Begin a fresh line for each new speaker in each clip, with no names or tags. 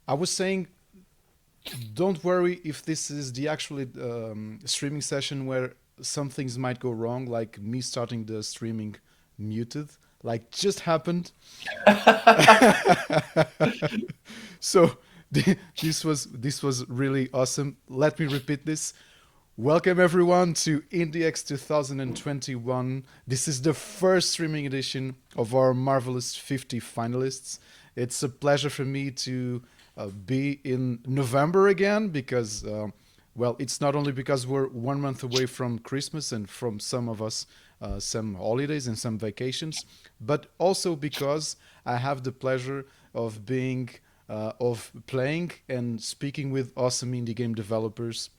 I was saying, don't worry if this is the actually streaming session where some things might go wrong, like me starting the streaming muted, like just happened. So this was really awesome. Let me repeat this. Welcome everyone to IndieX 2021. This is the first streaming edition of our marvelous 50 finalists. It's a pleasure for me to be in November again because, well, it's not only because we're 1 month away from Christmas and from some of us some holidays and some vacations, but also because I have the pleasure of being of playing and speaking with awesome indie game developers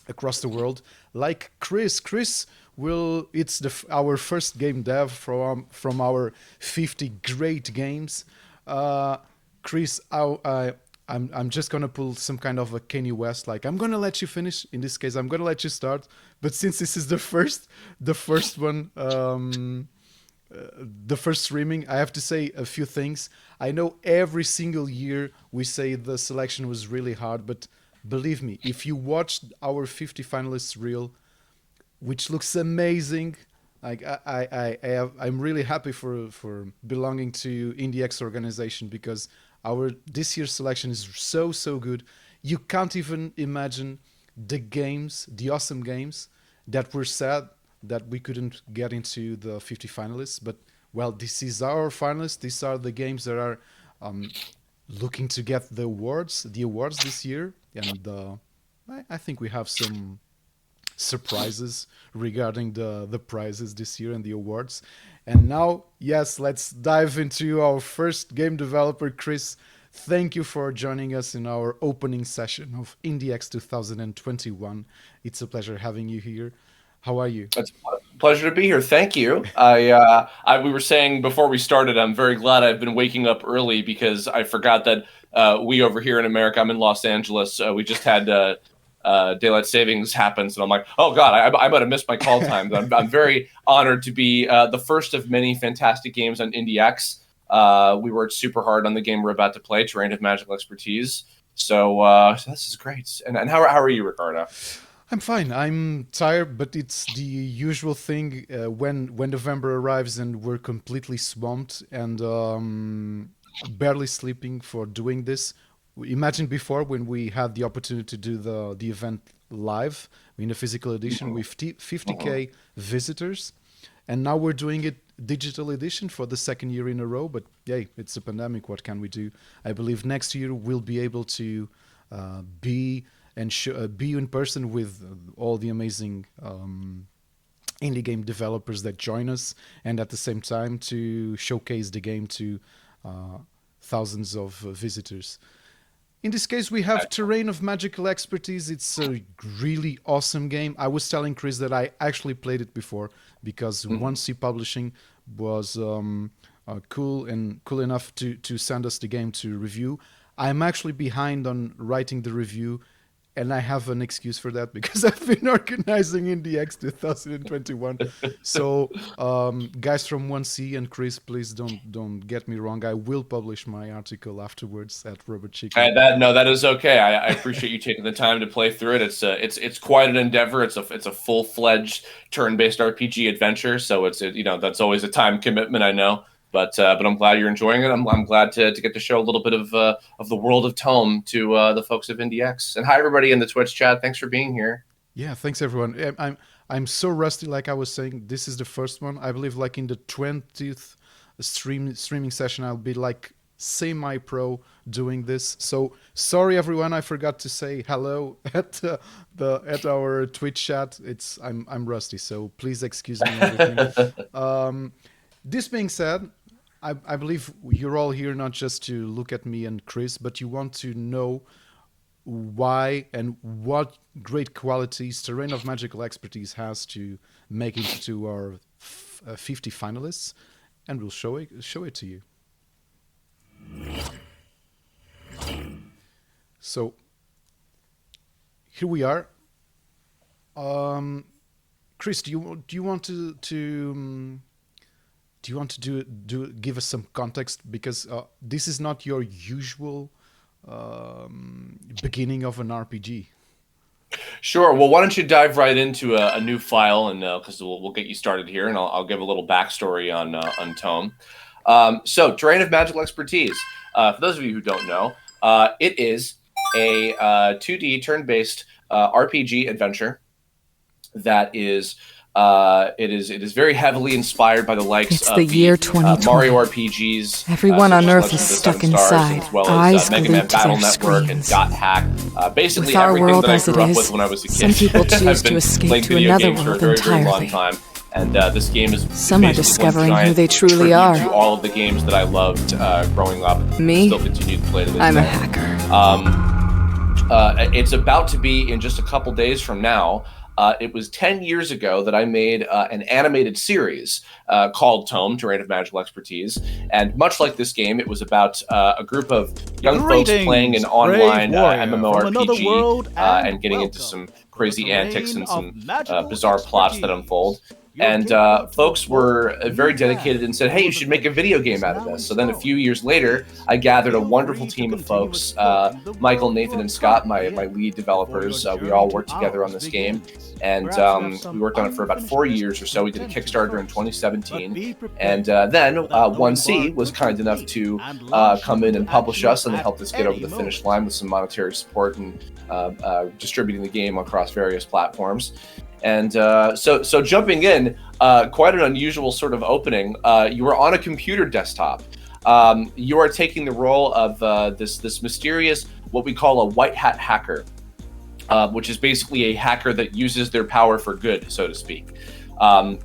across the world, like Chris. Chris will. It's our first game dev from our 50 great games. Uh, Chris, I'm just gonna pull some kind of a Kanye West. Like I'm gonna let you finish. In this case, I'm gonna let you start. But since this is the first one. The first streaming, I have to say a few things. I know every single year we say the selection was really hard, but believe me, if you watched our 50 finalists reel, which looks amazing, like I'm really happy for belonging to IndieX organization because our this year's selection is so good. You can't even imagine the awesome games that were sad that we couldn't get into the 50 finalists. But well, this is our finalists. These are the games that are um, looking to get the awards this year, and I think we have some surprises regarding the prizes this year and the awards. And now, yes, let's dive into our first game developer, Chris. Thank you for joining us in our opening session of IndieX 2021. It's a pleasure having you here. How are you?
It's a pleasure to be here. Thank you. We were saying before we started, I'm very glad I've been waking up early because I forgot that we over here in America, I'm in Los Angeles. We just had daylight savings happen, so I'm like, oh God, I might have missed my call time. I'm very honored to be the first of many fantastic games on IndieX. We worked super hard on the game we're about to play, Terrain of Magical Expertise. So this is great. And how are you, Ricardo?
I'm fine. I'm tired, but it's the usual thing when November arrives and we're completely swamped and barely sleeping for doing this. Imagine before when we had the opportunity to do the event live in a physical edition with 50K visitors, and now we're doing it digital edition for the second year in a row. But yay, it's a pandemic. What can we do? I believe next year we'll be able to be and be in person with all the amazing indie game developers that join us, and at the same time to showcase the game to uh, thousands of visitors. In this case, we have Terrain of Magical Expertise. It's a really awesome game. I was telling Chris that I actually played it before because
Mhm.
1C Publishing was cool enough to send us the game to review. I'm actually behind on writing the review, and I have an excuse for that because I've been organizing IndieX 2021. So, guys from 1C and Chris, please don't get me wrong. I will publish my article afterwards at Robert Chicken.
That is okay. I appreciate you taking the time to play through it. It's quite an endeavor. It's a full fledged turn based RPG adventure. So that's always a time commitment. I know, but I'm glad you're enjoying it. I'm glad to get to show a little bit of the world of Tome to the folks of IndieX. And hi everybody in the Twitch chat. Thanks for being here.
Yeah, thanks everyone. I'm so rusty. Like I was saying, this is the first one. I believe like in the 20th streaming session, I'll be like semi-pro doing this. So sorry everyone, I forgot to say hello at our Twitch chat. I'm rusty, so please excuse me everything. Um, this being said, I believe you're all here not just to look at me and Chris, but you want to know why and what great qualities Terrain of Magical Expertise has to make it to our 50 finalists, and we'll show it to you. So here we are. Chris, do you want to give us some context because this is not your usual beginning of an RPG.
Sure. Well, why don't you dive right into a new file, and because we'll get you started here, and I'll give a little backstory on Tome. So, Terrain of Magical Expertise. For those of you who don't know, it is a 2D turn-based RPG adventure that is. It is very heavily inspired by the likes
It's
of
the year 2020.
Mario RPGs.
Everyone on
such as
Earth
Legend
is
of the
stuck
Seven Stars,
inside,
as well
eyes
as Mega Man
glued to
Battle
their
Network and
screens.
Dot Hack. Basically
With our
everything
world
that I
as it
grew up
is,
with when I was a kid.
some people
I've
choose to
been
escape
playing
to
video
another
games for a
world
very, very long
entirely.
time. And this game is
Some are
basically
discovering
one
who they
giant
truly
tribute
are.
to all of the games that I loved growing up.
Me?
Still continue to play to this
I'm a
day.
hacker.
It's about to be in just a couple days from now. It was 10 years ago that I made an animated series called Tome, Terrain of Magical Expertise. And much like this game, it was about a group of young folks playing an online MMORPG and getting into some crazy antics and some bizarre plots that unfold. And folks were very dedicated and said, hey, you should make a video game out of this. So then a few years later, I gathered a wonderful team of folks, Michael, Nathan, and Scott, my lead developers. We all worked together on this game. And we worked on it for about 4 years or so. We did a Kickstarter in 2017. And then 1C was kind enough to come in and publish us, and they helped us get over the finish line with some monetary support and distributing the game across various platforms. And so jumping in, quite an unusual sort of opening. You were on a computer desktop. You are taking the role of this mysterious, what we call a white hat hacker, which is basically a hacker that uses their power for good, so to speak.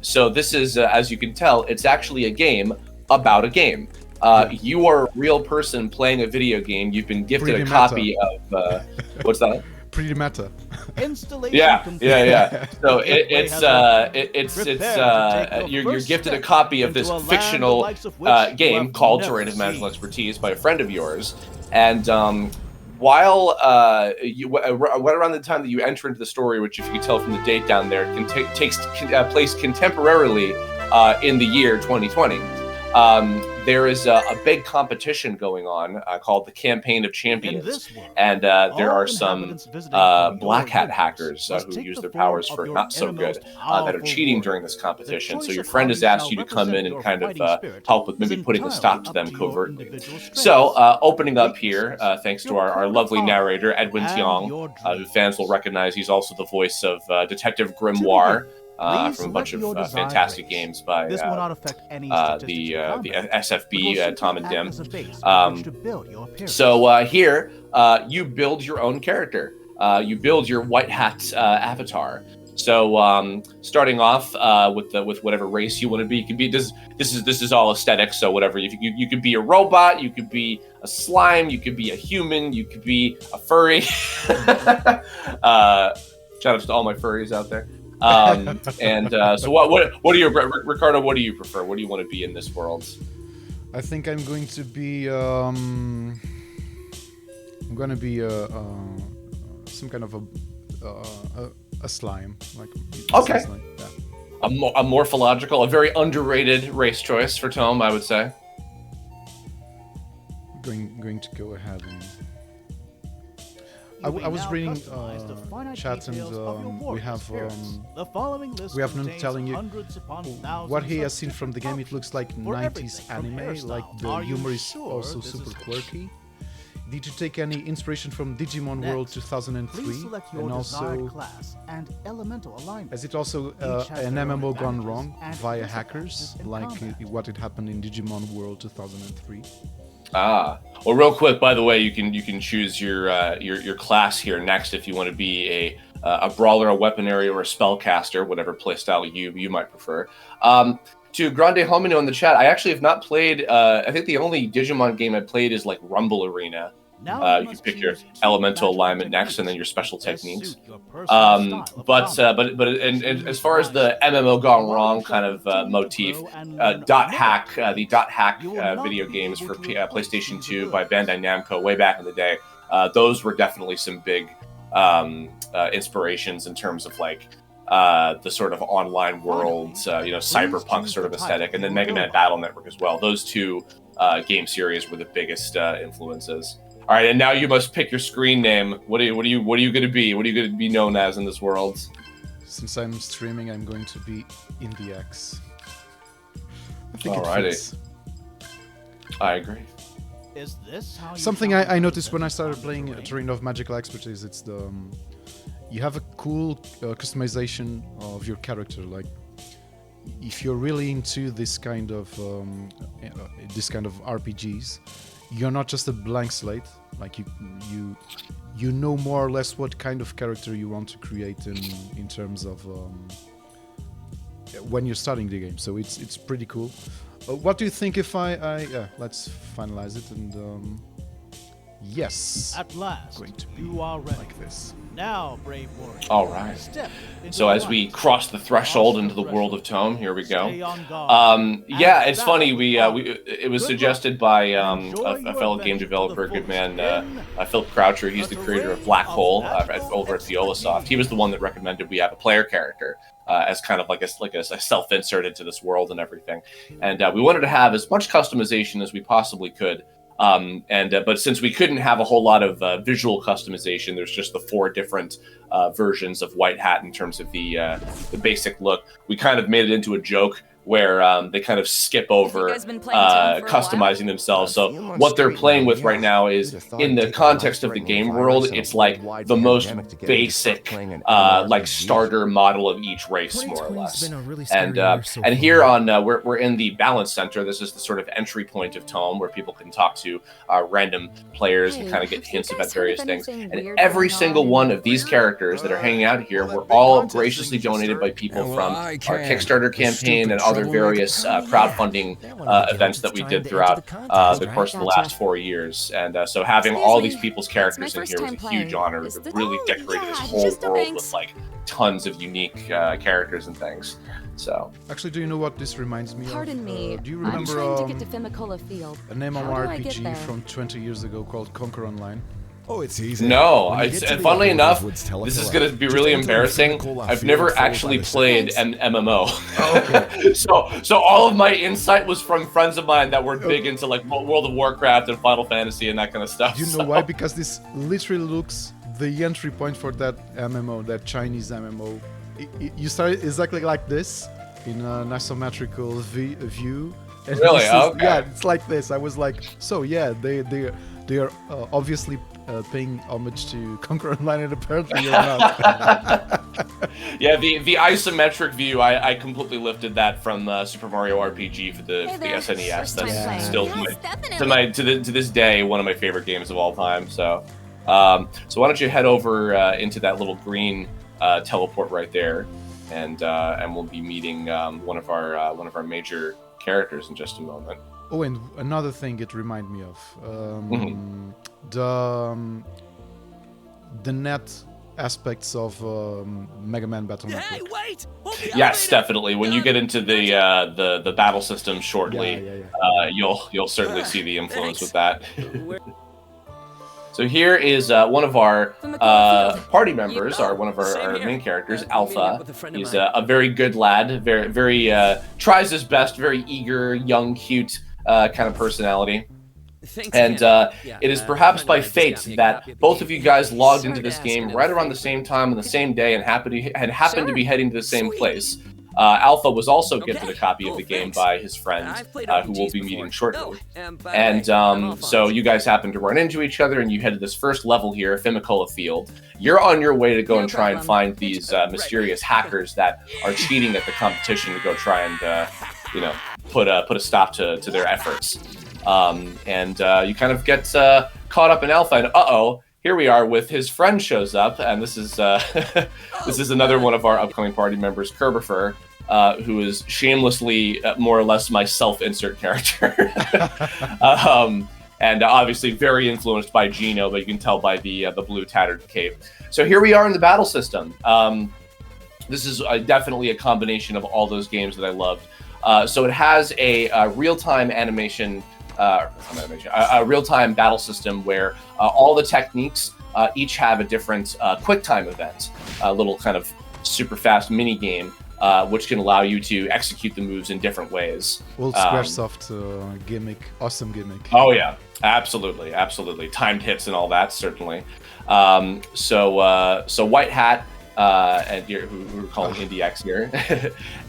So this is, as you can tell, it's actually a game about a game. You are a real person playing a video game. You've been gifted
Pretty
a copy of what's that?
Pretty meta.
Yeah. So you're gifted a copy of this fictional game called Terrain of Magical Expertise by a friend of yours, and while right around the time that you enter into the story, which if you can tell from the date down there, takes place contemporarily in the year 2020. There is a big competition going on called the Campaign of Champions, and there are some black hat hackers who use their powers for not so good that are cheating during this competition. So your friend has asked you to come in and kind of help with maybe putting a stop to them covertly. So opening up here, thanks to our lovely narrator, Edwin Tiong, who fans will recognize. He's also the voice of Detective Grimoire. From a bunch of fantastic games by the SFB, Tom and Dim. So here, you build your own character. You build your white hat avatar. So starting off with whatever race you want to be, you can be this is all aesthetic. So whatever you could be a robot, you could be a slime, you could be a human, you could be a furry. Shout out to all my furries out there. So what do you, Ricardo? What do you prefer? What do you want to be in this world?
I think I'm going to be some kind of a slime, like
okay.
Slime. Yeah.
A morphological, a very underrated race choice for Tome, I would say.
Going to go ahead and. I was reading chats, and we have none telling you what he has seen from the game. It looks like 90s anime, like the humor is also super quirky. Did you take any inspiration from Digimon World 2003? And also, is it also an MMO gone wrong via hackers, like what had happened in Digimon World 2003?
Well, real quick, by the way, you can choose your class here next if you want to be a brawler, a weaponary, or a spellcaster, whatever playstyle you might prefer. To Grande Homino in the chat, I actually have not played. I think the only Digimon game I played is like Rumble Arena. You can pick your elemental alignment next, and then your special techniques. But as far as the MMO gone wrong kind of motif, Dot Hack, the Dot Hack video games for PlayStation 2 by Bandai Namco way back in the day, those were definitely some big inspirations in terms of like the sort of online world, cyberpunk sort of aesthetic, and then Mega Man Battle Network as well. Those two game series were the biggest influences. All right, and now you must pick your screen name. What are you going to be? What are you going to be known as in this world?
Since I'm streaming, I'm going to be in the X. I think
Alrighty.
it fits.
I agree.
Is this how
Something I noticed when I started playing Terrain of Magical Expertise, it's the you have a cool customization of your character. Like, if you're really into this kind of RPGs, you're not just a blank slate. Like you know more or less what kind of character you want to create in terms of when you're starting the game. So it's pretty cool. What do you think if let's finalize it and yes,
At last,
going to be
you are ready.
like this.
Now, brave warrior.
All right.
Step into
So
the
as we
light.
cross the threshold into the world of Tome, here we go. Yeah, it's funny. It was suggested by a fellow game developer, a good man, Philip Croucher. He's the creator of Black Hole over at Violasoft. He was the one that recommended we have a player character as kind of like a self-insert into this world and everything. And we wanted to have as much customization as we possibly could. But since we couldn't have a whole lot of visual customization, there's just the 4 different versions of White Hat in terms of the basic look. We kind of made it into a joke where they kind of skip over customizing themselves. So what they're playing with right now is, in the context of the game world, it's like the most basic like starter model of each race, more or less. And here on we're in the balance center. This is the sort of entry point of Tome where people can talk to random players and kind of get hints about various things. And every single one of these characters that are hanging out here were all graciously donated by people from our Kickstarter campaign and other various crowdfunding events that we did throughout the course of the last 4 years. And so having all these people's characters in here was a huge honor. It really decorated this whole world with like tons of unique characters and things. So
Actually, do you know what this reminds me
Pardon
of?
me.
Do you
I'm
remember
trying to get to Fimicola Field.
an
How do I get
MMORPG
there?
from 20 years ago called Conquer Online?
Oh, it's easy.
no, and funnily enough, this is going to be really embarrassing. I've never actually played an MMO. So all of my insight was from friends of mine that were big into like World of Warcraft and Final Fantasy and that kind of stuff.
Do you know why? Because this literally looks the entry point for that MMO, that Chinese MMO. You start exactly like this in an isometrical view. And
Really?
this is-
Okay.
Yeah, it's like this. I was like, so yeah, they are obviously paying homage to Conquer Online, and apparently you're not.
Yeah, the isometric view, I completely lifted that from Super Mario RPG for the SNES.
First time
That's
playing.
still
Yes,
to this day one of my favorite games of all time. So why don't you head over into that little green teleport right there, and we'll be meeting one of our major characters in just a moment.
Oh, and another thing it reminded me of the net aspects of Mega Man Battle Network.
wait!
Yes, definitely. When you get into the battle system shortly,
Yeah.
you'll certainly see the influence with that. So here is one of our party members, one of our main characters, Alpha. He's a very good lad, very tries his best, very eager, young, cute kind of personality. And it is perhaps by fate that both of you guys logged into this game right around the same time on the same day and happened to be heading to the same place. Alpha was also gifted a copy of the game by his friend, who we'll be meeting shortly. And so you guys happened to run into each other, and you headed this first level here, Fimicola Field. You're on your way to go and try and find these mysterious hackers that are cheating at the competition to go try and put a stop to their efforts. You kind of get caught up in Alpha, and here we are with his friend shows up, and this is this is another one of our upcoming party members, Kerbifer, who is shamelessly more or less my self-insert character, and obviously very influenced by Gino, but you can tell by the blue tattered cape. So here we are in the battle system. This is definitely a combination of all those games that I loved. So it has a real-time animation. A real-time battle system where all the techniques each have a different QuickTime event, a little kind of super fast mini game which can allow you to execute the moves in different ways.
Old Squaresoft gimmick, awesome gimmick.
Oh yeah, absolutely, absolutely. Timed hits and all that, certainly. So White Hat and who we're calling Indie X here,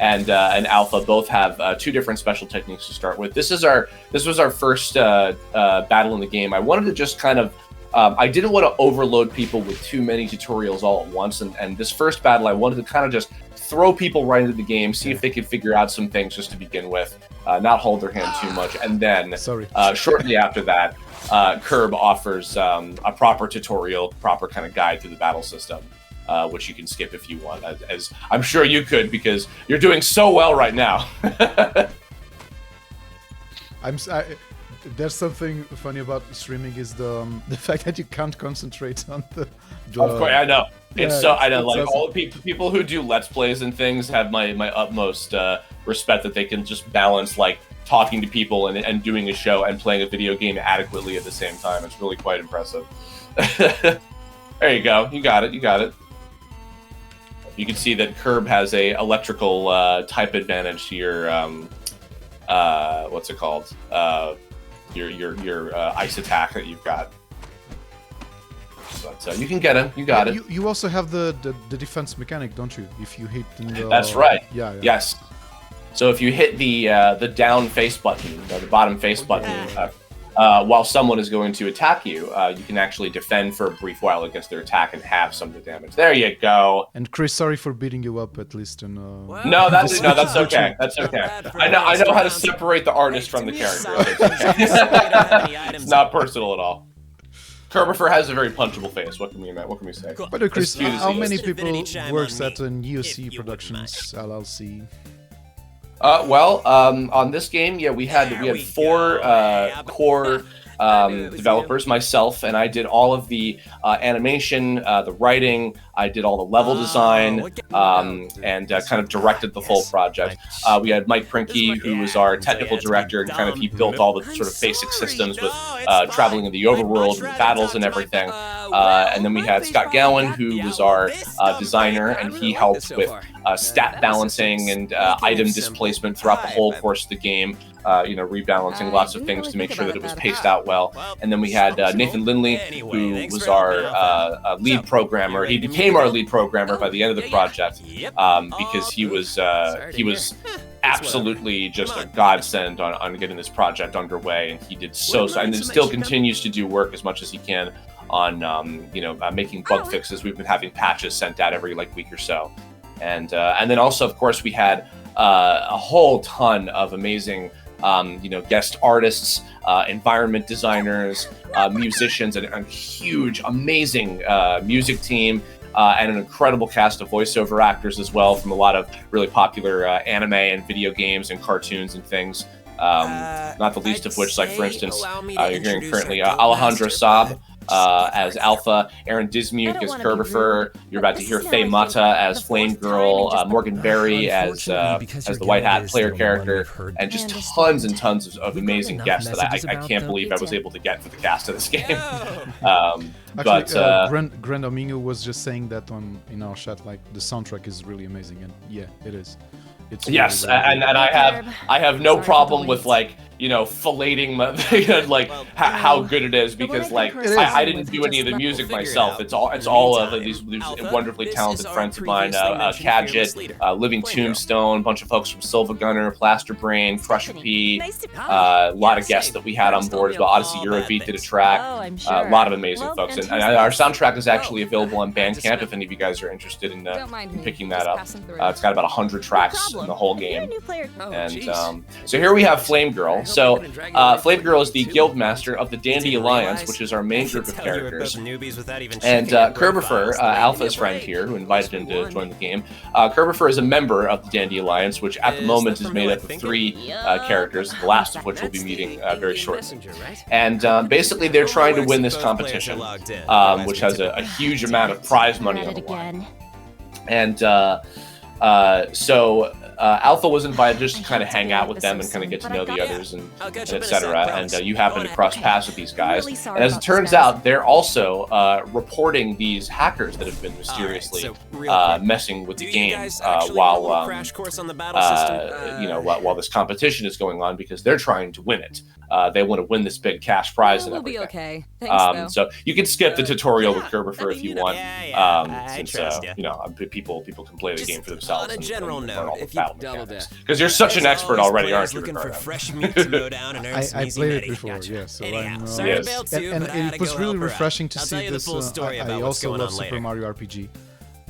and Alpha both have 2 different special techniques to start with. This was our first battle in the game. I wanted to just kind of I didn't want to overload people with too many tutorials all at once, and this first battle I wanted to kind of just throw people right into the game, see if they could figure out some things just to begin with, not hold their hand too much, and then shortly after that, Curb offers a proper tutorial, proper kind of guide to the battle system, which you can skip if you want, as I'm sure you could, because you're doing so well right now.
There's something funny about streaming is the fact that you can't concentrate on the.
Of course, I know. I know. Like
awesome.
all the people who do Let's Plays and things have my utmost respect that they can just balance like talking to people and doing a show and playing a video game adequately at the same time. It's really quite impressive. There you go. You got it. You can see that Curb has a electrical type advantage to your what's it called? Your ice attack that you've got. But you can get him. You got it.
You also have the defense mechanic, don't you? If you hit in the...
That's right.
Yeah.
Yes. So if you hit the down face button, the bottom face button, while someone is going to attack you, you can actually defend for a brief while against their attack and have some of the damage. There you go.
And Chris, sorry for beating you up at least. And
no, that's okay. That's okay. I know how to separate the artist from the character. It's not personal at all. Kerbifer has a very punchable face. What can we say?
But Chris, how many
Mr.
people
Divinity Jam
works
on
at
me,
an
if you
UC
wouldn't
Productions LLC?
On this game, we had 4 core developers, myself, and I did all of the animation, the writing. I did all the level design, and kind of directed the full project. We had Mike Prinke, who was our technical director, and kind of he built all the sort of basic systems with traveling in the overworld and battles and everything. And then we had Scott Gowan, who was our designer, and he helped with stat balancing and item displacement throughout the whole course of the game. Rebalancing lots of things to make sure that it was paced out well. And then we had Nathan Lindley, who was our lead programmer. He became our lead programmer by the end of the project because he was absolutely just a godsend on getting this project underway, and he did and still continues to do work as much as he can on making bug fixes. We've been having patches sent out every week or so, and then also of course we had a whole ton of amazing guest artists, environment designers, musicians, and a huge, amazing music team, and an incredible cast of voiceover actors as well from a lot of really popular anime and video games and cartoons and things. Not the least of which, for instance, you're hearing currently Alejandro Saab as Alpha, Aaron Dismuke as Kerbifer. You're about to hear Faye Mata as Flame Girl, Morgan Berry as the White Hat player character, and just tons and tons of amazing guests that I can't believe I was able to get for the cast of this game.
Grand Domingo was just saying that in our chat, the soundtrack is really amazing, and yeah, it is. It's
yes,
really, really
and I have no problem with filleting how good it is, because I didn't do any of the music myself. It's all of these wonderfully talented friends of mine, Kadjit, Living Tombstone, a bunch of folks from Silva Gunner, Plaster Brain, Crusher P, a lot of guests that we had on board as well. Odyssey Eurobeat did a track, a lot of amazing folks, and our soundtrack is actually available on Bandcamp if any of you guys are interested in picking that up. It's got about 100 tracks in the whole game, and so here we have Flame Girl. So Flame Girl is the guild master of the Dandy Alliance, which is our main group of characters. And Kerbifer, Alpha's friend here, who invited him to join the game, Kerbifer is a member of the Dandy Alliance, which at the moment is made up of 3 characters, the last of which we'll be meeting very shortly. And basically they're trying to win this competition, which has a huge amount of prize money on the line. And Alpha was invited just to kind of hang out with them and kind of get to know the others and etc. And you happen to cross paths with these guys. And as it turns out, they're also reporting these hackers that have been mysteriously messing with the game while while this competition is going on, because they're trying to win it. They want to win this big cash prize and everything.
We'll be okay. Thanks,
so you can skip the tutorial with Kerbifer if you want,
I
since
trust ya.
people can play the game for themselves.
On a general
and learn
note,
all the
if you
battle
double
mechanics.
dip.
Because you're such an
There's
expert
always
already, aren't
players
you,
looking for
Ricardo?
fresh meat to mow down and earn some
I
easy
played it
money.
before,
Gotcha.
yeah. So
Anyhow,
I'm,
sorry
Yes.
to bail too,
and
but I had
it
to
was
go
really
help her out.
refreshing to
I'll
see
tell you the
this.
full story
I
about what's
also
going
love
on
Super
later.
Mario RPG.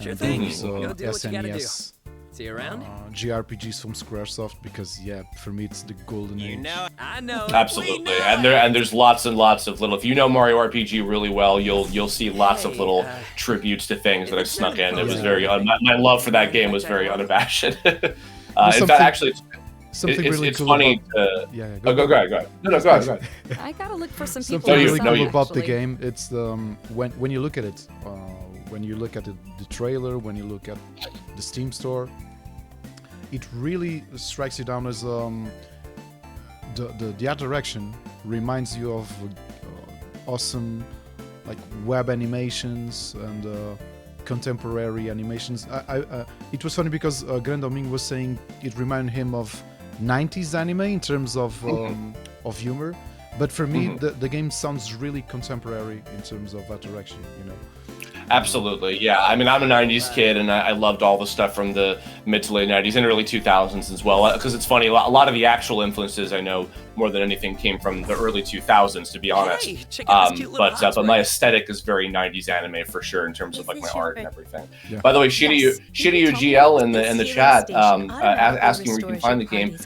Sure
And
thing.
those,
Go do what you gotta do.
SNES
See you around?
JRPGs from Squaresoft, because for me it's the golden
You
age.
know, I know.
Absolutely,
We know
and there's lots and lots of little. If you know Mario RPG really well, you'll see lots of little tributes to things that I snuck in. It was very my love for that game was very unabashed. In fact, actually,
Something
it's,
really
it's
cool
funny.
about,
Go ahead. No, go ahead.
I gotta look for some people.
Something really
myself,
cool about the
actually.
game. It's when you look at it, when you look at the trailer, when you look at the Steam store, it really strikes you down as the art direction reminds you of awesome like web animations and contemporary animations. It was funny because Grand Doming was saying it reminded him of 90s anime in terms of humor, but for me the game sounds really contemporary in terms of art direction, you know.
Absolutely, yeah. I mean, I'm a 90s kid, and I loved all the stuff from the mid to late 90s and early 2000s as well. Because it's funny, a lot of the actual influences I know more than anything came from the early 2000s, to be honest.
Hey, check out this cute little hot
But my
spring.
aesthetic is very 90s anime for sure in terms of like my art and everything.
Yeah.
By the way,
Yes.
Shiryu
Can you
GL
tell
in
me
the
what
chat
the station
asking where you can find the game.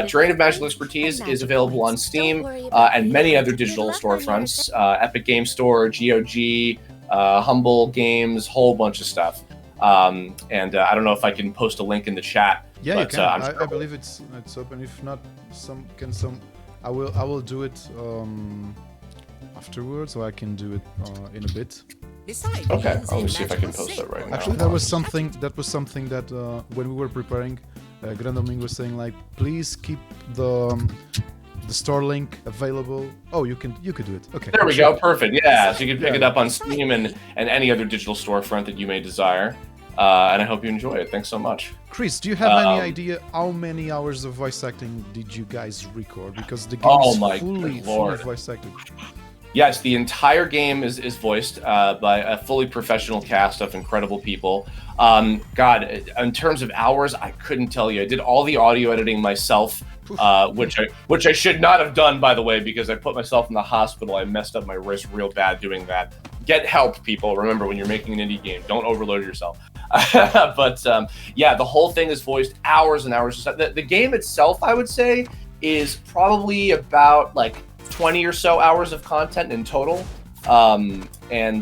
Terrain of Magical Expertise is available on Steam and many other digital storefronts. Epic Game Store, GOG. Humble Games, whole bunch of stuff. I don't know if I can post a link in the chat.
Yeah,
but,
you can.
I'm sure
I believe it's open. If not, I will do it afterwards, or I can do it in a bit.
Okay, let me see if I can post that right now.
Actually, that was something that when we were preparing, Grand Doming was saying like, please keep the store link available. Oh, you could do it. Okay.
There we go. Perfect. Yeah, so you can pick it up on Steam and any other digital storefront that you may desire. And I hope you enjoy it. Thanks so much.
Chris, do you have any idea how many hours of voice acting did you guys record? Because the game
Oh
is
my
fully
Lord.
voice acted.
Yes, the entire game is voiced by a fully professional cast of incredible people. God, in terms of hours, I couldn't tell you. I did all the audio editing myself, which I should not have done, by the way, because I put myself in the hospital. I messed up my wrist real bad doing that. Get help, people. Remember, when you're making an indie game, don't overload yourself. But yeah, the whole thing is voiced, hours and hours. The game itself, I would say, is probably about like 20 or so hours of content in total. And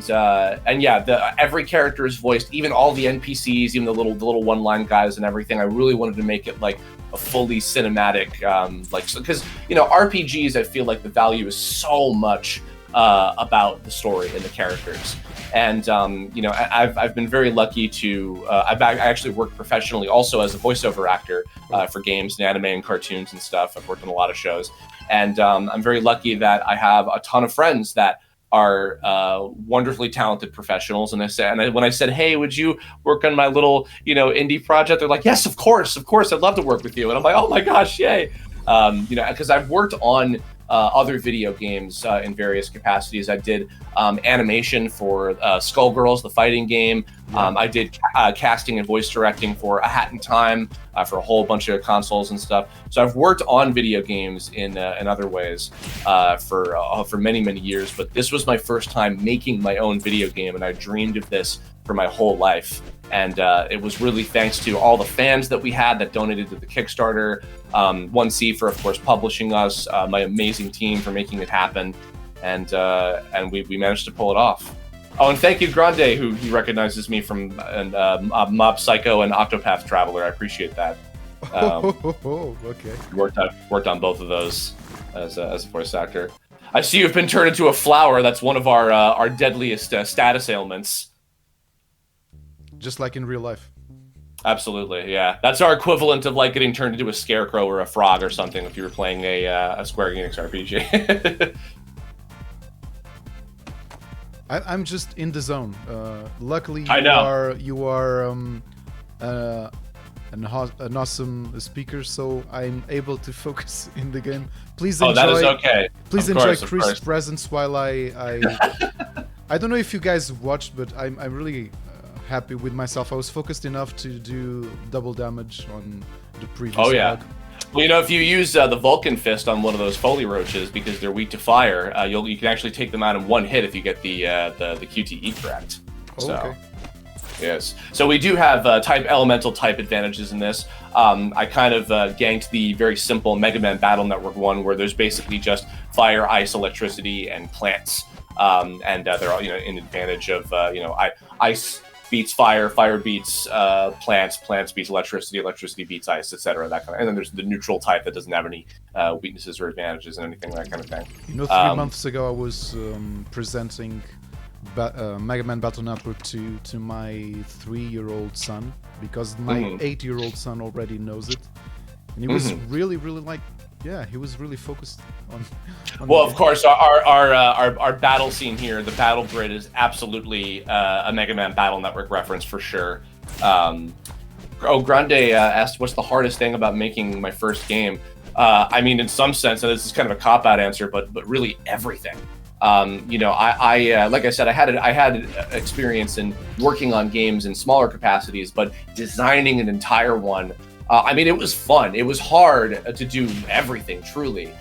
yeah, every character is voiced, even all the NPCs, even the little one-line guys and everything. I really wanted to make it like a fully cinematic, because RPGs, I feel like the value is so much about the story and the characters. And I've been very lucky to I actually worked professionally also as a voiceover actor for games and anime and cartoons and stuff. I've worked on a lot of shows, and I'm very lucky that I have a ton of friends that are wonderfully talented professionals. And when I said, hey, would you work on my little indie project, they're like, yes, of course, I'd love to work with you. And I'm like, oh my gosh, yay. Because I've worked on other video games in various capacities. I did animation for Skullgirls, the fighting game. I did casting and voice directing for A Hat in Time, for a whole bunch of consoles and stuff. So I've worked on video games in other ways for many, many years. But this was my first time making my own video game, and I dreamed of this for my whole life. And it was really thanks to all the fans that we had that donated to the Kickstarter, 1C for, of course, publishing us, my amazing team for making it happen, and we managed to pull it off. Oh, and thank you, Grande, who recognizes me from Mob Psycho and Octopath Traveler. I appreciate that.
Okay.
Worked on both of those as a voice actor. I see you've been turned into a flower. That's one of our deadliest status ailments.
Just like in real life.
Absolutely, yeah. That's our equivalent of like getting turned into a scarecrow or a frog or something if you were playing a Square Enix RPG.
I'm just in the zone. Luckily,
I know.
you are an awesome speaker, so I'm able to focus in the game. Please enjoy.
That is okay.
Please
Of
enjoy
course, of
Chris'
course.
presence while I I don't know if you guys watched, but I'm really happy with myself. I was focused enough to do double damage on the previous.
Oh yeah.
bug.
Well, you know, if you use the Vulcan Fist on one of those Foley Roaches because they're weak to fire, you can actually take them out in one hit if you get the QTE correct.
Oh,
So,
okay.
yes. So we do have elemental type advantages in this. I kind of ganked the very simple Mega Man Battle Network one, where there's basically just fire, ice, electricity, and plants, and they're all in advantage of ice beats fire, fire beats plants, plants beats electricity, electricity beats ice, etc. That kind of. And then there's the neutral type that doesn't have any weaknesses or advantages and anything, that kind of thing.
3 months ago, I was presenting Mega Man Battle Network to my 3-year-old son, because my 8-year-old son already knows it, and he was really he was really focused on
Well, of course, our battle scene here, the battle grid, is absolutely a Mega Man Battle Network reference for sure. Grande asked, "What's the hardest thing about making my first game?" I mean, in some sense, and this is kind of a cop-out answer, but really everything. I like I said, I had experience in working on games in smaller capacities, but designing an entire one. I mean, it was fun. It was hard to do everything, truly.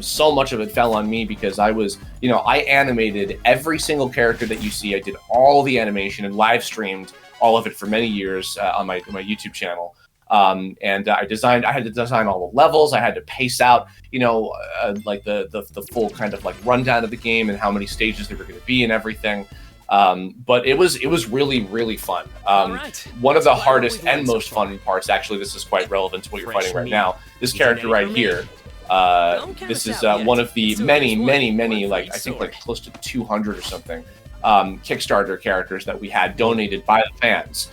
So much of it fell on me because I was, I animated every single character that you see. I did all the animation and live streamed all of it for many years on my YouTube channel. And I had to design all the levels. I had to pace out, like the full kind of like rundown of the game and how many stages there were going to be and everything. But it was really, really fun. One of the hardest and most fun parts, actually, this is quite relevant to what you're fighting right now. This character right here, this is one of the many, like, I think like close to 200 or something, Kickstarter characters that we had donated by the fans.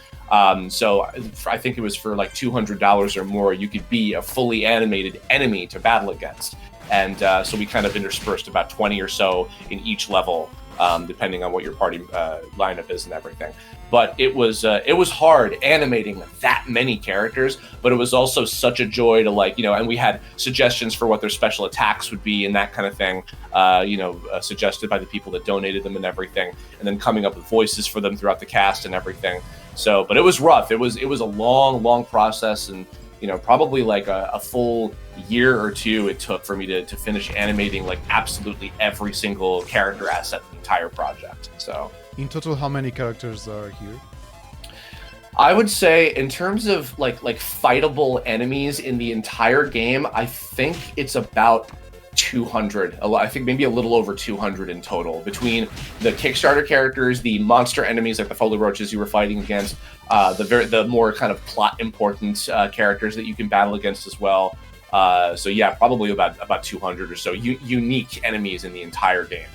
So I think it was for like $200 or more, you could be a fully animated enemy to battle against. And so we kind of interspersed about 20 or so in each level, depending on what your party lineup is and everything. But it was hard animating that many characters, but it was also such a joy to and we had suggestions for what their special attacks would be and that kind of thing, suggested by the people that donated them and everything, and then coming up with voices for them throughout the cast and everything. So, but it was rough. It was a long process, and probably like a full year or two it took for me to finish animating like absolutely every single character asset in the entire project. So
In total, how many characters are here?
I would say in terms of like fightable enemies in the entire game, I think it's about 200. I think maybe a little over 200 in total, between the Kickstarter characters, the monster enemies like the Foley Roaches you were fighting against, the more kind of plot important characters that you can battle against as well. So yeah, probably about 200 or so unique enemies in the entire game.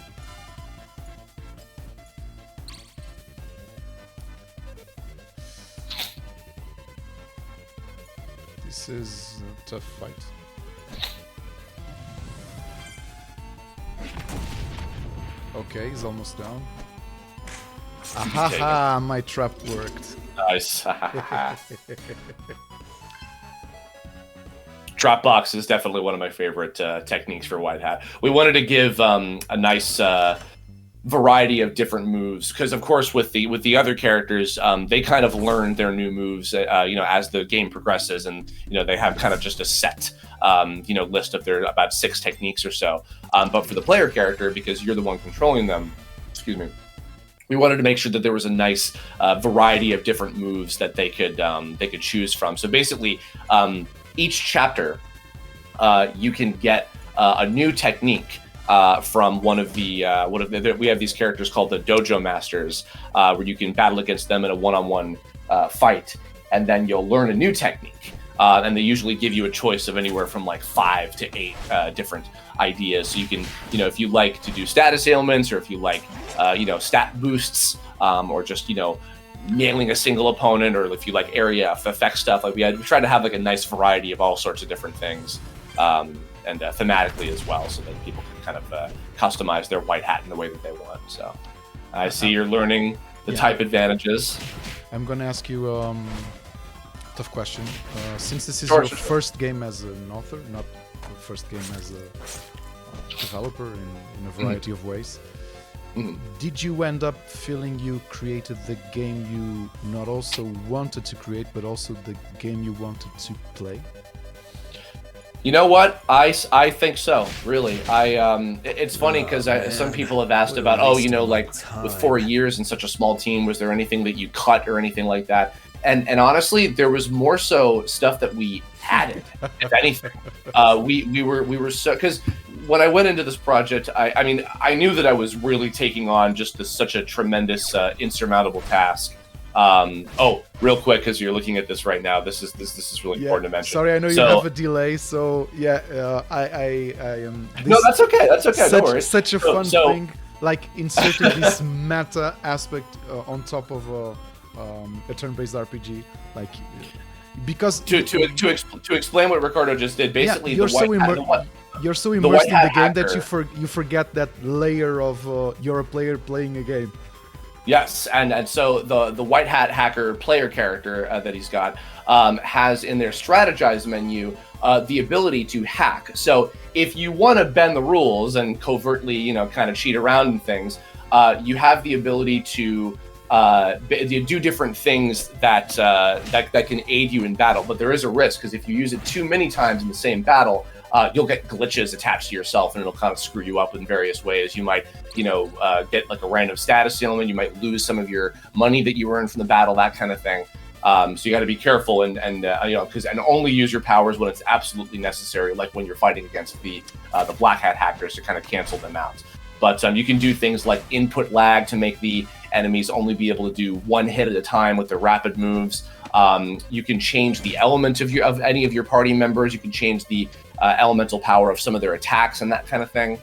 This is a tough fight. Okay, he's almost down. Ahaha, my trap worked.
Nice. Dropbox is definitely one of my favorite techniques for White Hat. We wanted to give a nice variety of different moves, because of course with the other characters, they kind of learn their new moves as the game progresses, and they have kind of just a set list of their about 6 techniques or so. But for the player character, because you're the one controlling them, we wanted to make sure that there was a nice variety of different moves that they could choose from. So basically, each chapter, you can get a new technique from one of the we have these characters called the Dojo Masters, where you can battle against them in a one-on-one fight, and then you'll learn a new technique. And they usually give you a choice of anywhere from like 5 to 8 different ideas. So you can, if you like to do status ailments, or if you like, stat boosts, or just, nailing a single opponent, or if you like area effect stuff. Like we tried to have like a nice variety of all sorts of different things, and thematically as well, so that people can kind of customize their white hat in the way that they want. So I see you're learning the type advantages. I'm
gonna ask you tough question. Since this is your first game as an author, not the first game as a developer in a variety of ways, did you end up feeling you created the game you not also wanted to create, but also the game you wanted to play?
You know what? I think so. Really, it's funny because some people have asked about, like with 4 years and such a small team, was there anything that you cut or anything like that? And honestly, there was more so stuff that we added, if anything. We were so, because when I went into this project, I mean, I knew that I was really taking on just such a tremendous, insurmountable task. Real quick, because you're looking at this right now, this is really important to mention.
Sorry, I know you have a delay, so I am.
No, that's okay. That's okay.
Such,
no worries.
Such a fun thing, like inserting this meta aspect on top of a turn-based RPG, like because
to explain what Ricardo just did, basically
you're so immersed in the game that you forget that layer of you're a player playing a game.
Yes, and so the white hat hacker player character that he's got has in their strategize menu the ability to hack. So if you want to bend the rules and covertly, kind of cheat around and things, you have the ability to do different things that can aid you in battle. But there is a risk, because if you use it too many times in the same battle, you'll get glitches attached to yourself, and it'll kind of screw you up in various ways. You might, get like a random status ailment. You might lose some of your money that you earned from the battle, that kind of thing. So you got to be careful and only use your powers when it's absolutely necessary, like when you're fighting against the black hat hackers, to kind of cancel them out. But you can do things like input lag to make the enemies only be able to do one hit at a time with their rapid moves. You can change the element of any of your party members. You can change the elemental power of some of their attacks and that kind of thing.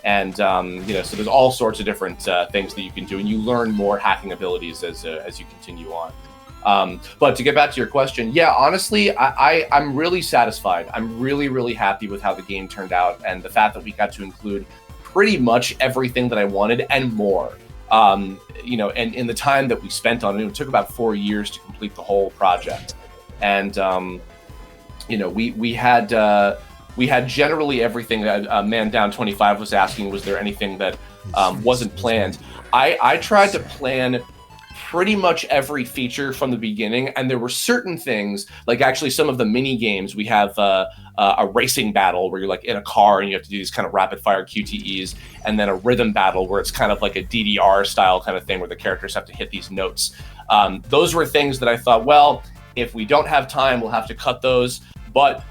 And so there's all sorts of different things that you can do, and you learn more hacking abilities as you continue on. But to get back to your question, honestly, I'm really satisfied. I'm really, really happy with how the game turned out, and the fact that we got to include pretty much everything that I wanted and more. And in the time that we spent on it, it took about 4 years to complete the whole project. And we had generally everything that Man Down 25 was asking. Was there anything that wasn't planned? I tried to plan pretty much every feature from the beginning, and there were certain things, like actually some of the mini games. We have a racing battle where you're like in a car and you have to do these kind of rapid fire QTEs, and then a rhythm battle where it's kind of like a DDR style kind of thing where the characters have to hit these notes. Those were things that I thought, well, if we don't have time, we'll have to cut those. But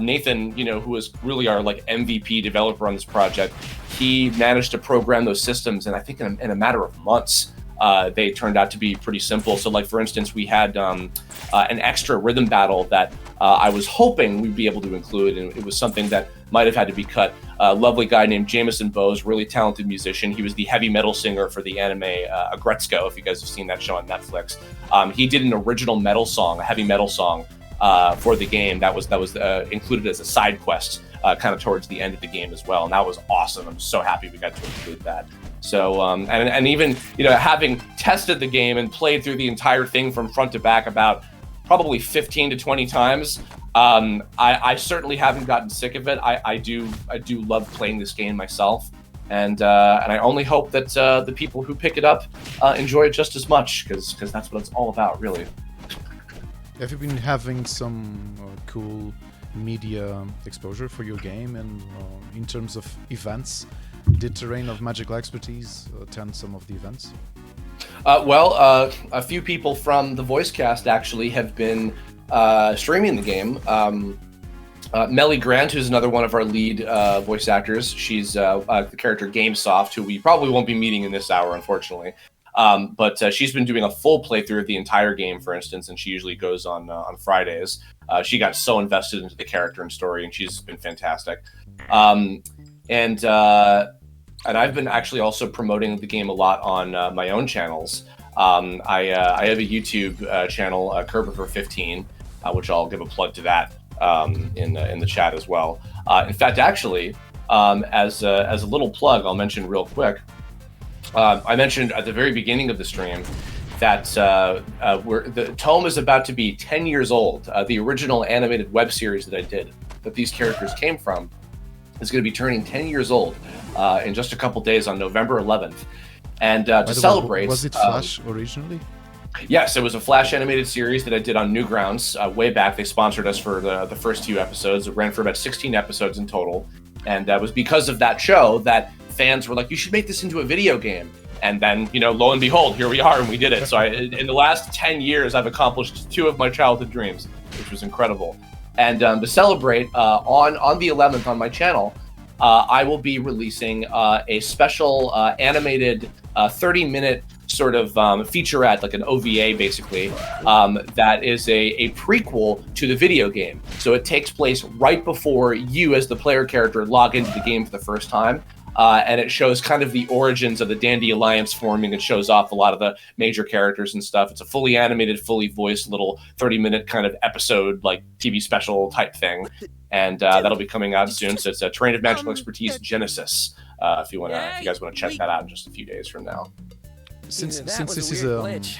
Nathan, who is really our like MVP developer on this project, he managed to program those systems, and I think in a matter of months, they turned out to be pretty simple. So like, for instance, we had an extra rhythm battle that I was hoping we'd be able to include, and it was something that might have had to be cut. A lovely guy named Jameson Bose, really talented musician. He was the heavy metal singer for the anime Agretzko, if you guys have seen that show on Netflix. He did an original metal song, a heavy metal song, for the game that was included as a side quest kind of towards the end of the game as well, and that was awesome. I'm so happy we got to include that. So and even having tested the game and played through the entire thing from front to back about probably 15 to 20 times, I certainly haven't gotten sick of it. I do love playing this game myself, and I only hope that the people who pick it up enjoy it just as much, because that's what it's all about, really.
Have you been having some cool media exposure for your game, and in terms of events? Did Terrain of Magical Expertise attend some of the events?
A few people from the voice cast actually have been streaming the game. Melly Grant, who's another one of our lead voice actors, she's the character GameSoft, who we probably won't be meeting in this hour, unfortunately. But she's been doing a full playthrough of the entire game, for instance, and she usually goes on Fridays. She got so invested into the character and story, and she's been fantastic. And I've been actually also promoting the game a lot on my own channels. I have a YouTube channel, Kerber15, which I'll give a plug to that in the chat as well. In fact, actually, as a little plug, I'll mention real quick. I mentioned at the very beginning of the stream that the tome is about to be 10 years old. The original animated web series that I did, that these characters came from, is going to be turning 10 years old in just a couple days on November 11th. And to celebrate...
Was it Flash originally?
Yes, it was a Flash animated series that I did on Newgrounds way back. They sponsored us for the first few episodes. It ran for about 16 episodes in total. And it was because of that show that fans were like, you should make this into a video game. And then, lo and behold, here we are, and we did it. So in the last 10 years, I've accomplished 2 of my childhood dreams, which was incredible. And to celebrate, on the 11th on my channel, I will be releasing a special animated 30-minute sort of featurette, like an OVA basically, that is a prequel to the video game. So it takes place right before you as the player character log into the game for the first time. And it shows kind of the origins of the Dandy Alliance forming. It shows off a lot of the major characters and stuff. It's a fully animated, fully voiced little 30-minute kind of episode, like TV special type thing. And that'll be coming out soon. So it's a Terrain of Magical Expertise Genesis, if you guys want to check that out in just a few days from now.
Since
That was
this is
weird glitch.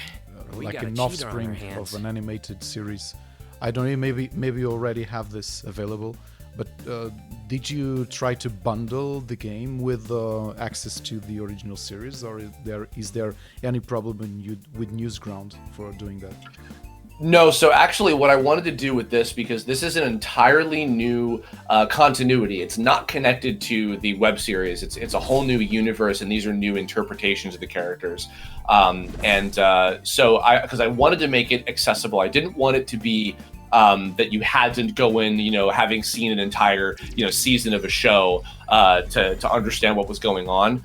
We
like
got a
an
cheater on our
offspring
hands.
of an animated series, I don't know, maybe you already have this available, but did you try to bundle the game with access to the original series, or is there any problem with Newsground for doing that?
No, so actually what I wanted to do with this, because this is an entirely new continuity. It's not connected to the web series. It's a whole new universe, and these are new interpretations of the characters. So because I wanted to make it accessible, I didn't want it to be that you had to go in, having seen an entire, season of a show to understand what was going on.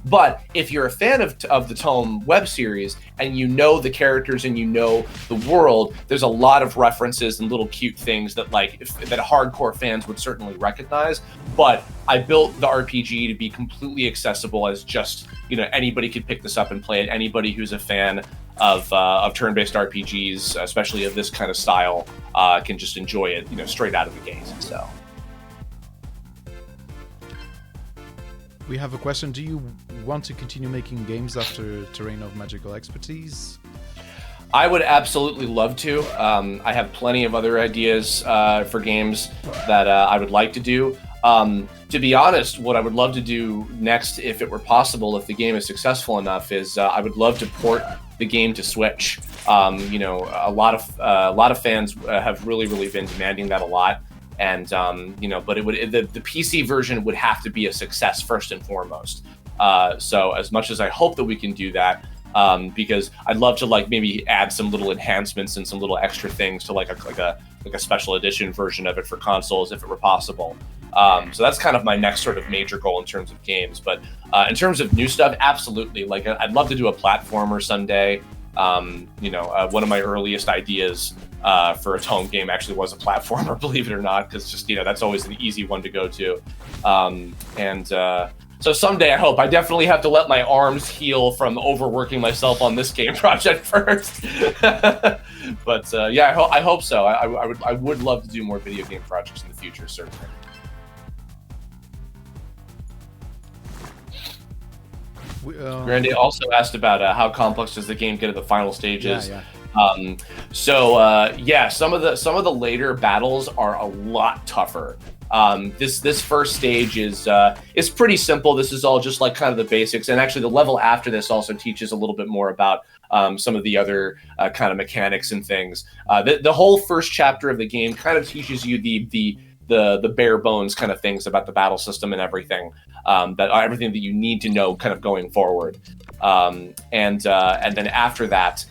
But if you're a fan of the Tome web series and you know the characters and you know the world, there's a lot of references and little cute things that that hardcore fans would certainly recognize. But I built the RPG to be completely accessible, as just anybody could pick this up and play it. Anybody who's a fan of turn-based RPGs, especially of this kind of style, can just enjoy it, straight out of the gate. So.
We have a question. Do you want to continue making games after Terrain of Magical Expertise?
I would absolutely love to. I have plenty of other ideas for games that I would like to do. To be honest, what I would love to do next, if it were possible, if the game is successful enough, is I would love to port the game to Switch. A lot of fans have really been demanding that a lot. And but the PC version would have to be a success first and foremost. So as much as I hope that we can do that, because I'd love to maybe add some little enhancements and some little extra things to like a special edition version of it for consoles if it were possible. So that's kind of my next sort of major goal in terms of games. But in terms of new stuff, absolutely. I'd love to do a platformer someday. One of my earliest ideas for a Tome game actually was a platformer, believe it or not, because just that's always an easy one to go to. So someday, I definitely have to let my arms heal from overworking myself on this game project first. But I hope so. I would love to do more video game projects in the future, certainly. Grandy also asked about how complex does the game get at the final stages.
Yeah.
Some of the later battles are a lot tougher. This first stage is pretty simple. This is all just kind of the basics, and actually the level after this also teaches a little bit more about some of the other kind of mechanics and things. The whole first chapter of the game kind of teaches you the bare bones kind of things about the battle system and everything, everything that you need to know kind of going forward. And then after that,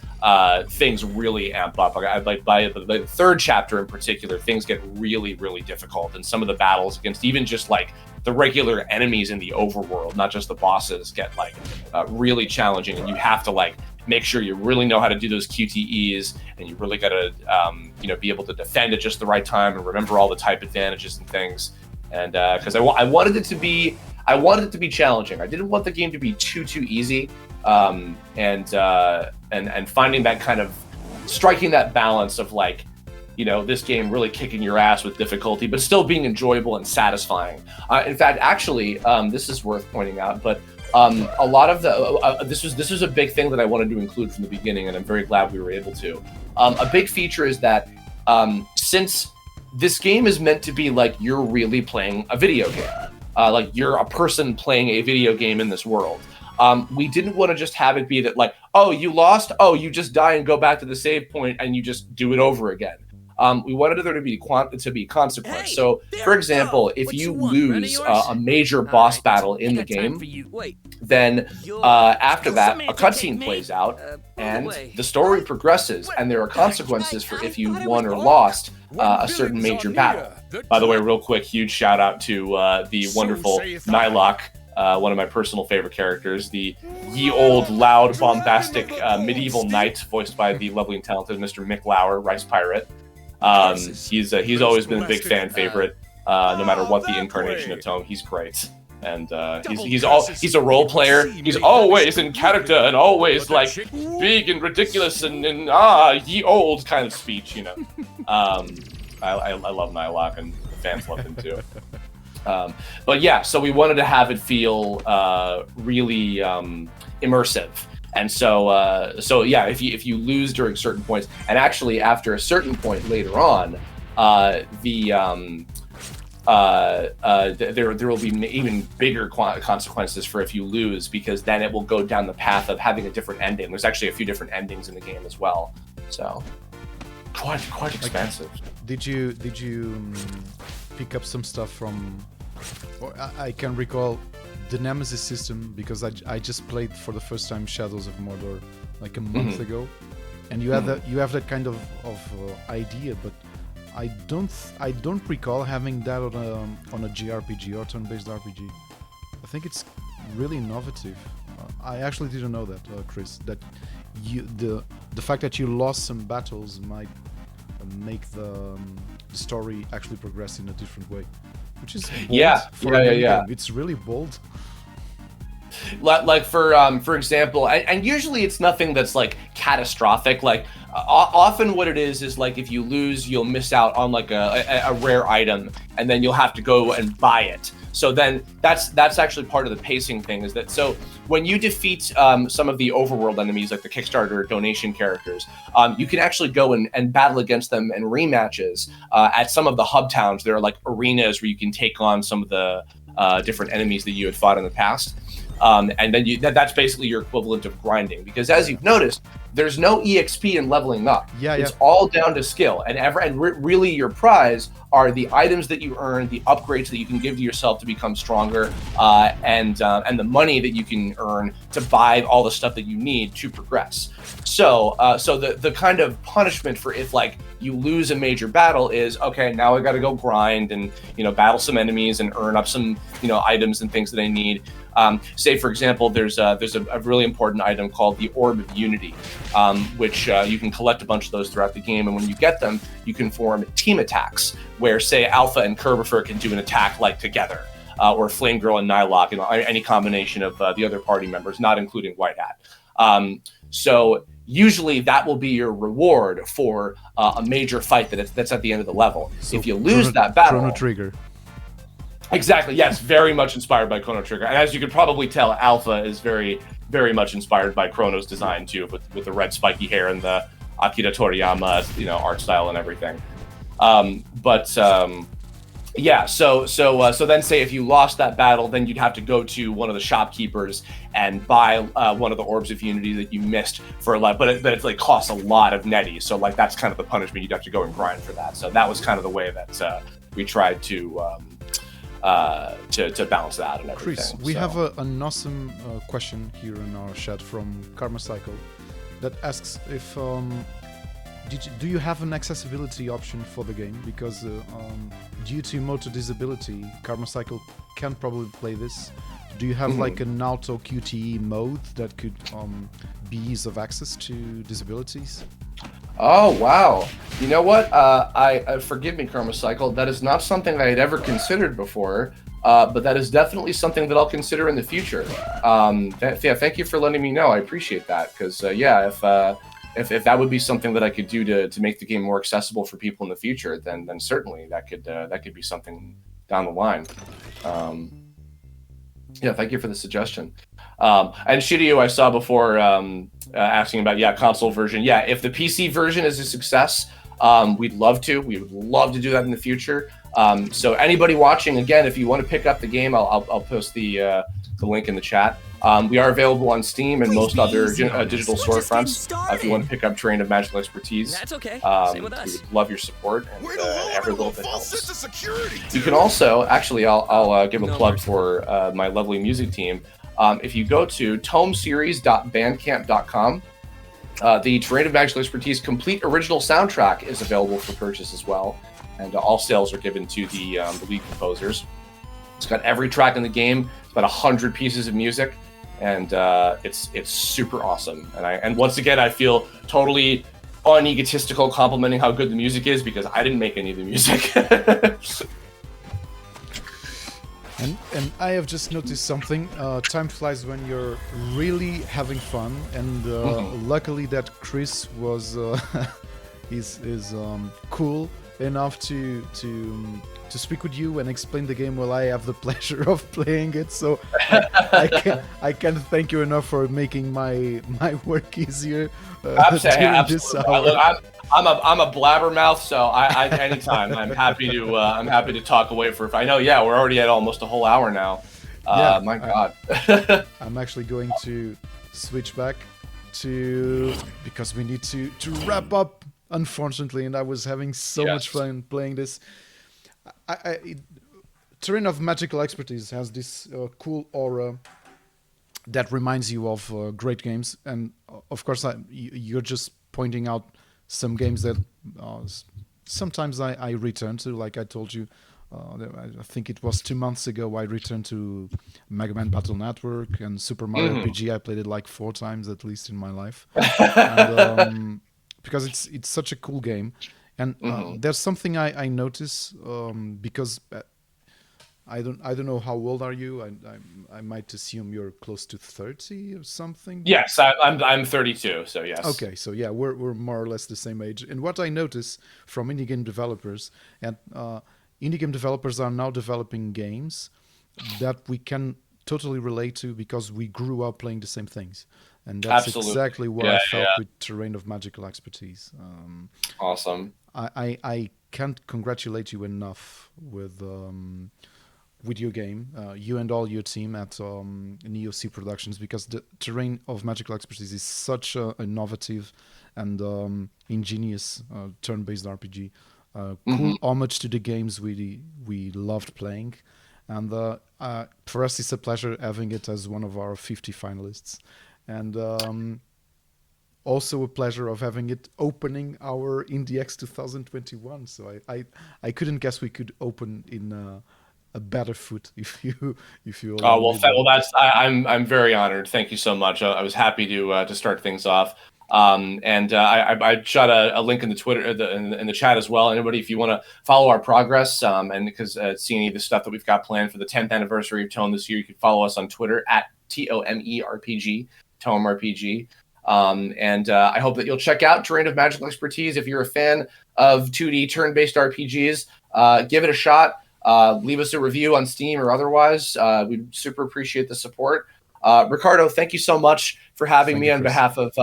things really amp up. By the third chapter in particular, things get really difficult, and some of the battles against even just the regular enemies in the overworld, not just the bosses, get really challenging, and you have to make sure you really know how to do those QTEs, and you really got to be able to defend at just the right time and remember all the type advantages and things. And because I wanted it to be challenging. I didn't want the game to be too easy. and finding that kind of striking that balance of like, you know, this game really kicking your ass with difficulty, but still being enjoyable and satisfying. In fact, actually, this is worth pointing out, but a lot of the this was a big thing that I wanted to include from the beginning, and I'm very glad we were able to. A big feature is that since this game is meant to be like you're really playing a video game, like you're a person playing a video game in this world. We didn't want to just have it be that like, oh, you lost, oh, you just die and go back to the save point and you just do it over again. We wanted there to be consequence.
Hey,
so, for example, if
What
you
you want, friend of
lose
yours?
a major boss
Alright,
battle in
I
the
got time
game,
for you. Wait,
then
you're
after that, a
Samantha,
cutscene
take me?
plays out,
by the
and
way,
the story progresses, and there are consequences for if you won or lost a certain major battle. By the way, real quick, huge shout out to the wonderful Nylock, one of my personal favorite characters, the ye old, loud, bombastic medieval knight, voiced by the lovely and talented Mr. Mick Lauer, Rice Pirate. He's always been a big fan favorite, no matter what the incarnation of Tome. He's great, and he's a role player. He's always in character and always like big and ridiculous and ye old kind of speech, you know. I love Nylock, and the fans love him too. But yeah, so we wanted to have it feel really immersive. And so yeah, if you lose during certain points, and actually after a certain point later on, there will be even bigger consequences for if you lose, because then it will go down the path of having a different ending. There's actually a few different endings in the game as well. So quite expansive.
Did you pick up some stuff from? Or I can recall the Nemesis system, because I just played for the first time Shadows of Mordor like a month ago, and you have that kind of idea, but I don't recall having that on a JRPG or turn-based RPG. I think it's really innovative. I actually didn't know that, Chris. That the fact that you lost some battles might make the story actually progress in a different way, which is bold for a mini game. It's really bold.
Like for example, and usually it's nothing that's like catastrophic. Like often what it is like if you lose, you'll miss out on like a rare item, and then you'll have to go and buy it. So then that's actually part of the pacing thing, is that so when you defeat some of the overworld enemies, like the Kickstarter donation characters, you can actually go and battle against them in rematches at some of the hub towns. There are like arenas where you can take on some of the different enemies that you had fought in the past. And then that's basically your equivalent of grinding, because as you've noticed, there's no EXP in leveling up. It's all down to skill, and really your prize are the items that you earn, the upgrades that you can give to yourself to become stronger, and the money that you can earn to buy all the stuff that you need to progress. So the kind of punishment for if like you lose a major battle is, okay, now I got to go grind and battle some enemies and earn up some items and things that I need. Say for example, there's a really important item called the Orb of Unity, which you can collect a bunch of those throughout the game, and when you get them, you can form team attacks where say Alpha and Kerbifer can do an attack like together, or Flame Girl and Nylock, any combination of the other party members, not including White Hat. So usually that will be your reward for a major fight that's at the end of the level. So if you lose that battle,
Chrono Trigger.
Exactly. Yes, very much inspired by Chrono Trigger, and as you can probably tell, Alpha is very, very much inspired by Chrono's design too, with the red spiky hair and the Akira Toriyama, art style and everything. Yeah. So then, say if you lost that battle, then you'd have to go to one of the shopkeepers and buy one of the Orbs of Unity that you missed for a lot, but it like costs a lot of netty. So like that's kind of the punishment. You'd have to go and grind for that. So that was kind of the way that we tried to balance that and everything.
Chris, we have an awesome question here in our chat from Karma Cycle that asks if do you have an accessibility option for the game, because due to motor disability, Karma Cycle can't probably play this. Do you have like an auto QTE mode that could be ease of access to disabilities?
Oh wow! You know what? I forgive me, Karma Cycle. That is not something I had ever considered before, but that is definitely something that I'll consider in the future. Yeah, thank you for letting me know. I appreciate that because yeah, if that would be something that I could do to make the game more accessible for people in the future, then certainly that could be something down the line. Yeah, thank you for the suggestion. And Shiryu, I saw before asking about console version. Yeah, if the PC version is a success, we'd love to. We would love to do that in the future. So anybody watching, again, if you want to pick up the game, I'll post the link in the chat. We are available on Steam and most other digital storefronts. If you want to pick up Terrain of Magical Expertise,
That's okay. Same with us.
we would love your support, and every little bit helps. You can also, actually, I'll give a plug for my lovely music team. If you go to tomeseries.bandcamp.com, the Terrain of Magical Expertise complete original soundtrack is available for purchase as well, and all sales are given to the lead composers. It's got every track in the game. It's about 100 pieces of music, and it's super awesome. And once again, I feel totally unegotistical complimenting how good the music is because I didn't make any of the music.
And I have just noticed something. Time flies when you're really having fun, and luckily that Chris was is cool enough to speak with you and explain the game while I have the pleasure of playing it. So I can't thank you enough for making my work easier during this hour.
I'm a blabbermouth, so I anytime I'm happy to talk away for. I know, yeah, we're already at almost a whole hour now. My God.
I'm actually going to switch back to because we need to wrap up, unfortunately, and I was having so much fun playing this. Terrain of Magical Expertise has this cool aura that reminds you of great games, and of course, you're just pointing out some games that sometimes I return to. Like I told you, I think it was 2 months ago I returned to Mega Man Battle Network and Super Mario RPG. I played it like 4 times at least in my life, and, because it's such a cool game. And there's something I notice because I don't know how old are you. I might assume you're close to 30 or something.
Yes, I'm 32. So yes.
Okay, so yeah, we're more or less the same age. And what I notice from indie game developers, and indie game developers are now developing games that we can totally relate to because we grew up playing the same things. And that's exactly what I felt with Terrain of Magical Expertise.
Awesome.
I can't congratulate you enough with your game, you and all your team at NeoC Productions, because the Terrain of Magical Expertise is such an innovative and ingenious turn-based RPG. Cool homage to the games we loved playing. And for us, it's a pleasure having it as one of our 50 finalists. And also a pleasure of having it opening our IndieX 2021. So I couldn't guess we could open in a better foot if you.
I'm very honored. Thank you so much. I was happy to start things off. I shot a link in the Twitter in the chat as well. Anybody, if you want to follow our progress and because see any of the stuff that we've got planned for the 10th anniversary of Tome this year, you can follow us on Twitter at TOMERPG, Tome RPG. I hope that you'll check out Terrain of Magical Expertise if you're a fan of 2D turn-based RPGs. Give it a shot. Leave us a review on Steam or otherwise. We'd super appreciate the support. Ricardo, thank you so much for having me on behalf of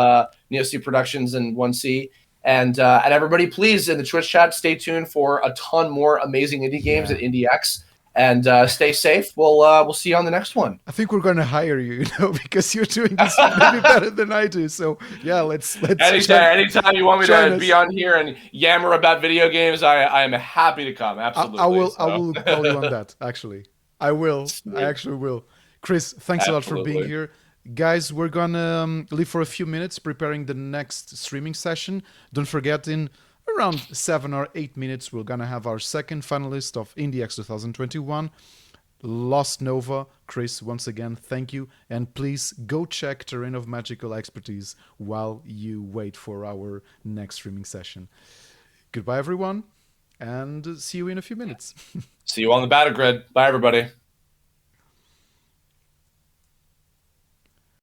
NeoC Productions and 1C. And everybody, please, in the Twitch chat, stay tuned for a ton more amazing indie games at IndieX. And stay safe. We'll see you on the next one.
I think we're going to hire you, because you're doing this maybe better than I do. So yeah, let's
anytime you want me to be on here and yammer about video games, I am happy to come. Absolutely.
I will call you on that. Actually, I will. I actually will. Chris, thanks a lot for being here. Guys, we're gonna leave for a few minutes preparing the next streaming session. Don't forget, in around 7 or 8 minutes, we're gonna have our second finalist of IndieX 2021. Lost Nova, Chris, once again, thank you. And please go check Terrain of Magical Expertise while you wait for our next streaming session. Goodbye, everyone, and see you in a few minutes.
See you on the battle grid. Bye, everybody.